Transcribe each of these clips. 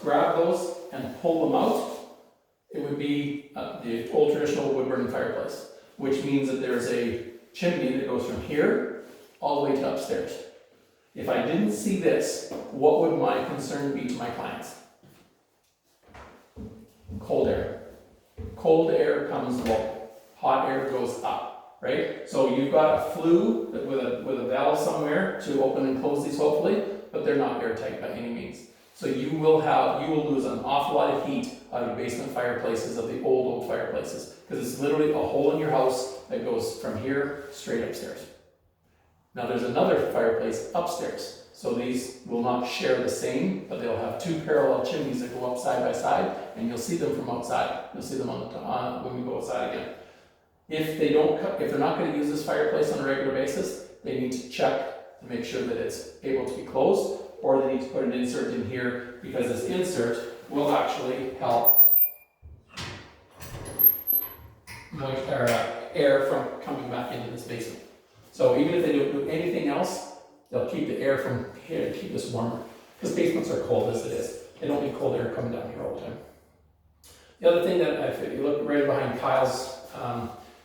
grab those and pull them out, it would be the old traditional wood burning fireplace, which means that there's a chimney that goes from here all the way to upstairs. If I didn't see this, what would my concern be to my clients? Cold air. Cold air comes low, hot air goes up, right? So you've got a flue with a valve somewhere to open and close these hopefully, but they're not airtight by any means. So you will lose an awful lot of heat out of your basement fireplaces, of the old fireplaces, because it's literally a hole in your house that goes from here straight upstairs. Now there's another fireplace upstairs, so these will not share the same, but they'll have two parallel chimneys that go up side by side, and you'll see them from outside. You'll see them when we go outside again. If they're not going to use this fireplace on a regular basis, they need to check to make sure that it's able to be closed, or they need to put an insert in here, because this insert will actually help air from coming back into this basement. So even if they don't do anything else, they'll keep the air from here to keep this warmer. Because basements are cold as it is. They don't need cold air coming down here all the time. The other thing that if you look right behind Kyle's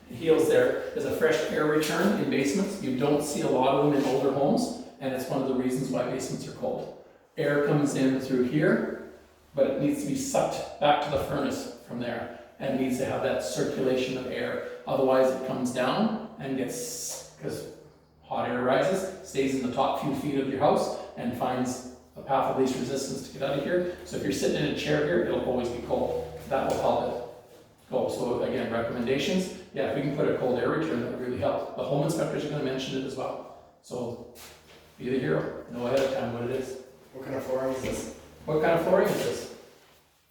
heels there is a fresh air return in basements. You don't see a lot of them in older homes, and it's one of the reasons why basements are cold. Air comes in through here, but it needs to be sucked back to the furnace from there, and it needs to have that circulation of air. Otherwise it comes down and gets, because hot air rises, stays in the top few feet of your house and finds a path of least resistance to get out of here. So if you're sitting in a chair here, it'll always be cold. That will help it go. So again, recommendations, yeah, if we can put a cold air return, that would really help. The home inspectors are going to mention it as well. So be the hero, know ahead of time what it is. What kind of flooring is this? What kind of flooring is this?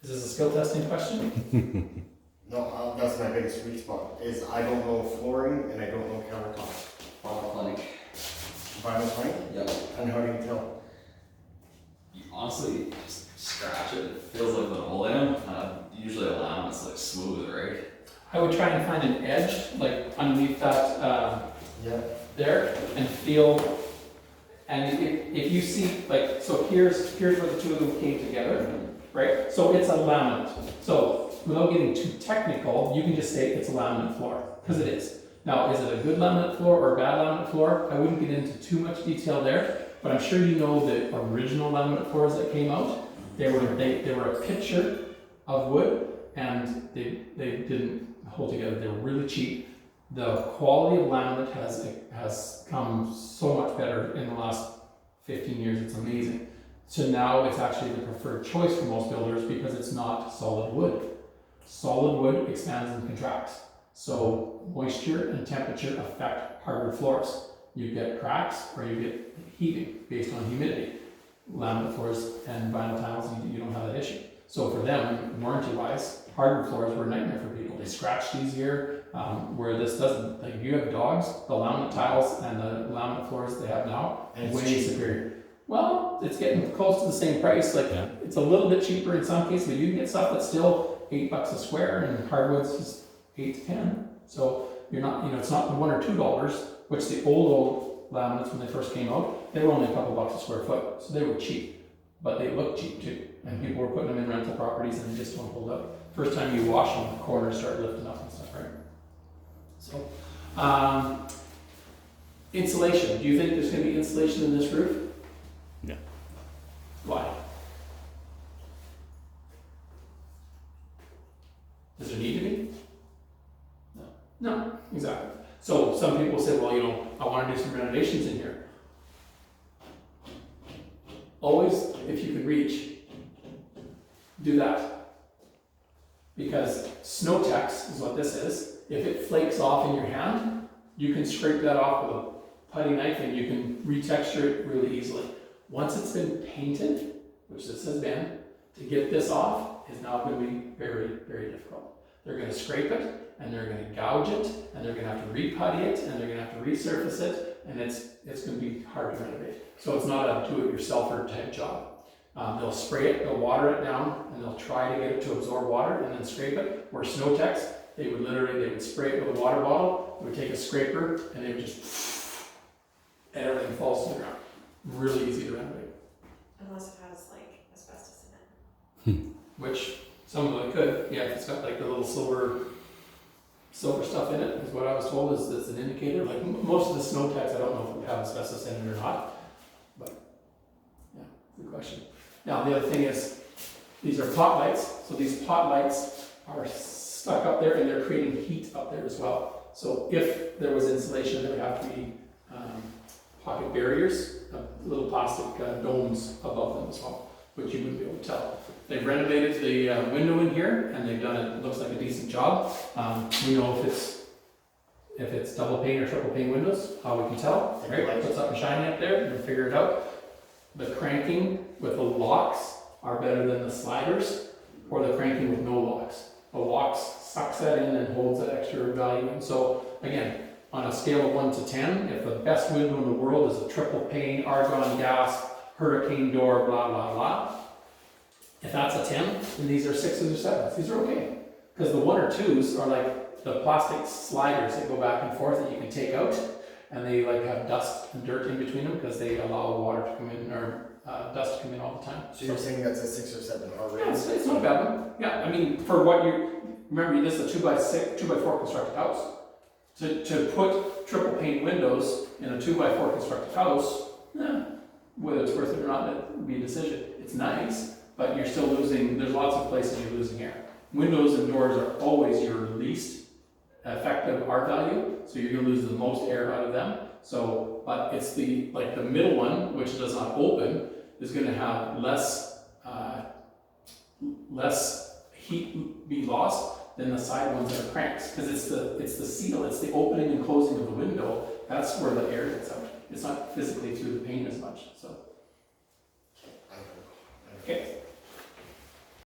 Is this a skill testing question? No, that's my biggest weak spot, is I don't know flooring and I don't know countertop. Vinyl plank. Vinyl plank? Yep. And how do you tell? You honestly just scratch it. It feels like the hole in them. Usually a laminate's like smooth, right? I would try and find an edge, like underneath that there, and feel. And if you see, like, so here's where the two of them came together, right? So it's a laminate. So without getting too technical, you can just say it's a laminate floor, because it is. Now, is it a good laminate floor or a bad laminate floor? I wouldn't get into too much detail there, but I'm sure you know the original laminate floors that came out. They were a picture of wood, and they didn't hold together. They were really cheap. The quality of laminate has come so much better in the last 15 years. It's amazing. So now it's actually the preferred choice for most builders because it's not solid wood. Solid wood expands and contracts. So moisture and temperature affect hardwood floors. You get cracks or you get heaving based on humidity. Laminate floors and vinyl tiles, you don't have that issue. So for them, warranty-wise, hardwood floors were a nightmare for people. They scratched easier, where this doesn't. Like, you have dogs, the laminate tiles and the laminate floors they have now, way superior. Well, it's getting close to the same price. Like, it's a little bit cheaper in some cases, but you can get stuff that's still $8 a square, and hardwood's just 8 to 10. So you're not, it's not the $1 or $2, which the old laminates when they first came out, they were only a couple bucks a square foot, so they were cheap, but they look cheap too. And people were putting them in rental properties and they just don't hold up. First time you wash them, the corners start lifting up and stuff, right? So, insulation. Do you think there's going to be insulation in this roof? No. Why? Does there need to be? No. No, exactly. So some people say, well, I want to do some renovations in here. Always, if you can reach, do that. Because snow tex is what this is. If it flakes off in your hand, you can scrape that off with a putty knife and you can retexture it really easily. Once it's been painted, which this has been, to get this off is now going to be very, very difficult. They're going to scrape it, and they're going to gouge it, and they're going to have to re-putty it, and they're going to have to resurface it, and it's going to be hard to renovate. So it's not a do-it-yourselfer type job. They'll spray it, they'll water it down, and they'll try to get it to absorb water, and then scrape it. Where snow tex, they would spray it with a water bottle, they would take a scraper, and they would just, and everything falls to the ground. Really easy to renovate. Unless it has like asbestos in it. which some of it could, yeah, if it's got like the little silver stuff in it, is what I was told is an indicator. Like most of the snow techs, I don't know if we have asbestos in it or not, but yeah, good question. Now the other thing is, these are pot lights, so these pot lights are stuck up there and they're creating heat up there as well. So if there was insulation, there would have to be pocket barriers, little plastic domes above them as well, which you wouldn't be able to tell. They've renovated the window in here, and they've done it looks like a decent job. We know if it's double pane or triple pane windows, how we can tell. Right, put something shiny up there, and figure it out. The cranking with the locks are better than the sliders, or the cranking with no locks. The locks sucks that in and holds that extra value. And so again, on a scale of 1 to 10, if the best window in the world is a triple pane, argon gas, hurricane door, blah, blah, blah, if that's a 10, then these are 6s or 7s. These are okay. Because the 1 or 2s are like the plastic sliders that go back and forth that you can take out, and they like have dust and dirt in between them because they allow water to come in, or dust to come in all the time. So you're saying that's a 6 or 7 already? Yeah, it's not a bad one. Yeah, I mean, for what remember this is a 2x6, 2x4 constructed house. To put triple pane windows in a 2x4 constructed house, whether it's worth it or not, that would be a decision. It's nice, but you're still losing, there's lots of places you're losing air. Windows and doors are always your least effective R value, so you're gonna lose the most air out of them. So, but it's the middle one, which does not open, is gonna have less heat be lost than the side ones that are cranks, because it's the seal, it's the opening and closing of the window. That's where the air gets out. It's not physically through the pane as much. So